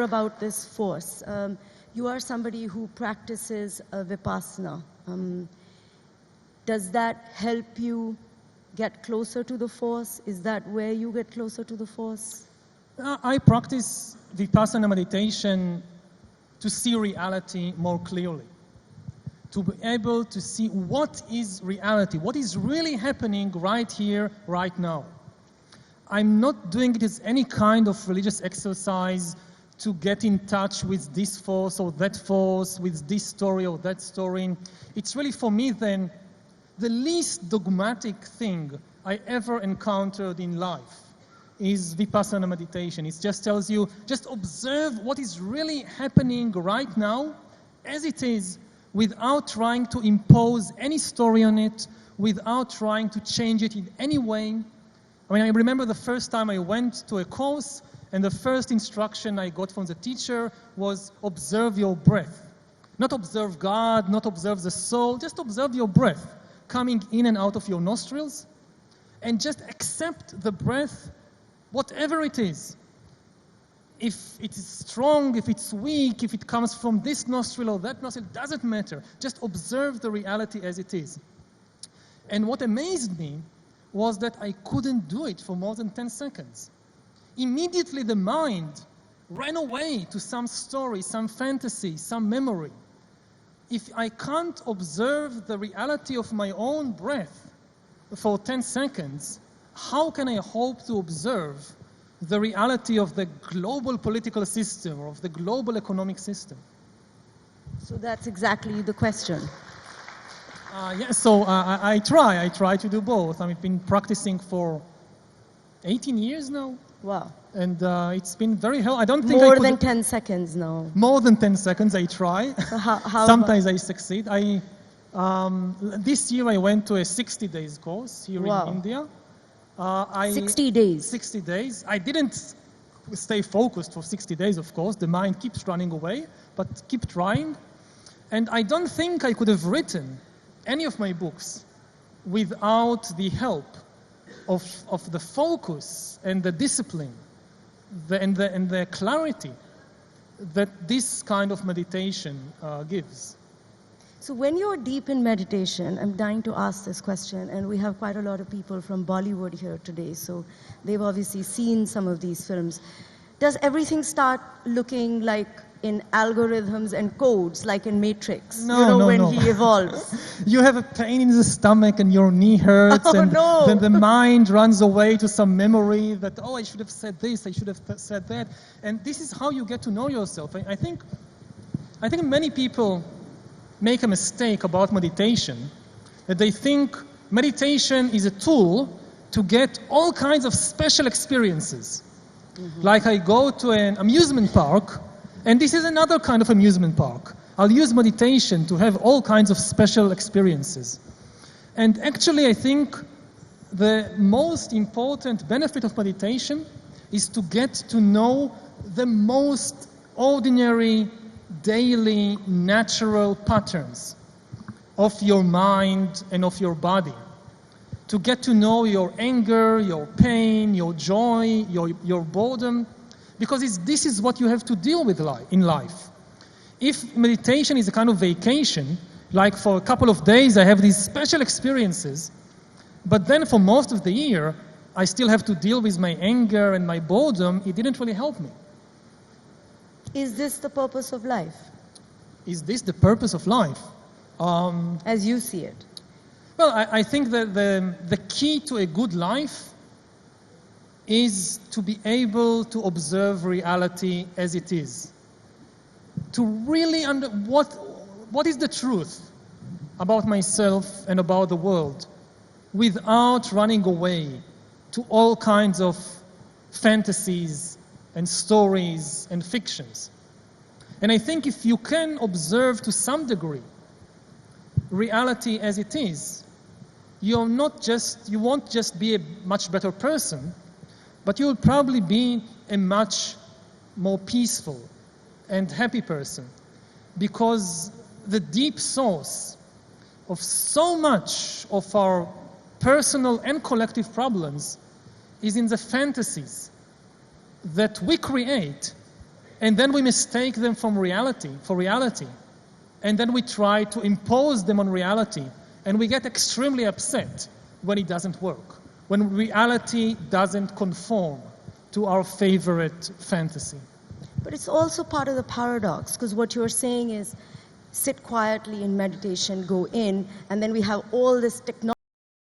more about this force. You are somebody who practices Vipassana. Does that help you get closer to the force? Is that where you get closer to the force? I practice Vipassana meditation to see reality more clearly, to be able to see what is reality, what is really happening right here, right now. I'm not doing it as any kind of religious exercise to get in touch with this force or that force, with this story or that story. It's really, for me, then, the least dogmatic thing I ever encountered in life is Vipassana meditation. It just tells you, just observe what is really happening right now as it is, without trying to impose any story on it, without trying to change it in any way. I mean, I remember the first time I went to a course, and the first instruction I got from the teacher was observe your breath. Not observe God, not observe the soul, just observe your breath coming in and out of your nostrils, and just accept the breath, whatever it is. If it is strong, if it's weak, if it comes from this nostril or that nostril, it doesn't matter. Just observe the reality as it is. And what amazed me was that I couldn't do it for more than 10 seconds. Immediately the mind ran away to some story, some fantasy, some memory. If I can't observe the reality of my own breath for 10 seconds, how can I hope to observe the reality of the global political system or of the global economic system? So that's exactly the question. I try to do both. I've been practicing for 18 years now. Wow. And it's been very helpful. I don't think more than 10 seconds now. More than 10 seconds, I try. How Sometimes I succeed. This year I went to a 60 days course here in India. 60 days? 60 days. I didn't stay focused for 60 days, of course. The mind keeps running away, but keep trying. And I don't think I could have written any of my books without the help of the focus and the discipline and the clarity that this kind of meditation gives. So when you're deep in meditation, I'm dying to ask this question, and we have quite a lot of people from Bollywood here today, so they've obviously seen some of these films. Does everything start looking like in algorithms and codes, like in Matrix? No. When he evolves. You have a pain in the stomach and your knee hurts, then the mind runs away to some memory that, I should have said this, I should have said that. And this is how you get to know yourself. I think many people make a mistake about meditation, that they think meditation is a tool to get all kinds of special experiences. Mm-hmm. Like I go to an amusement park, and this is another kind of amusement park. I'll use meditation to have all kinds of special experiences. And actually, I think the most important benefit of meditation is to get to know the most ordinary, daily, natural patterns of your mind and of your body. To get to know your anger, your pain, your joy, your boredom, because this is what you have to deal with in life. If meditation is a kind of vacation, like for a couple of days I have these special experiences, but then for most of the year I still have to deal with my anger and my boredom, it didn't really help me. Is this the purpose of life? Is this the purpose of life? As you see it. Well, I think that the key to a good life is to be able to observe reality as it is. To really what is the truth about myself and about the world, without running away to all kinds of fantasies and stories and fictions. And I think if you can observe to some degree reality as it is, you won't just be a much better person, but you will probably be a much more peaceful and happy person, because the deep source of so much of our personal and collective problems is in the fantasies that we create And then we mistake them for reality. And then we try to impose them on reality. And we get extremely upset when it doesn't work, when reality doesn't conform to our favorite fantasy. But it's also part of the paradox, because what you're saying is sit quietly in meditation, go in, and then we have all this technology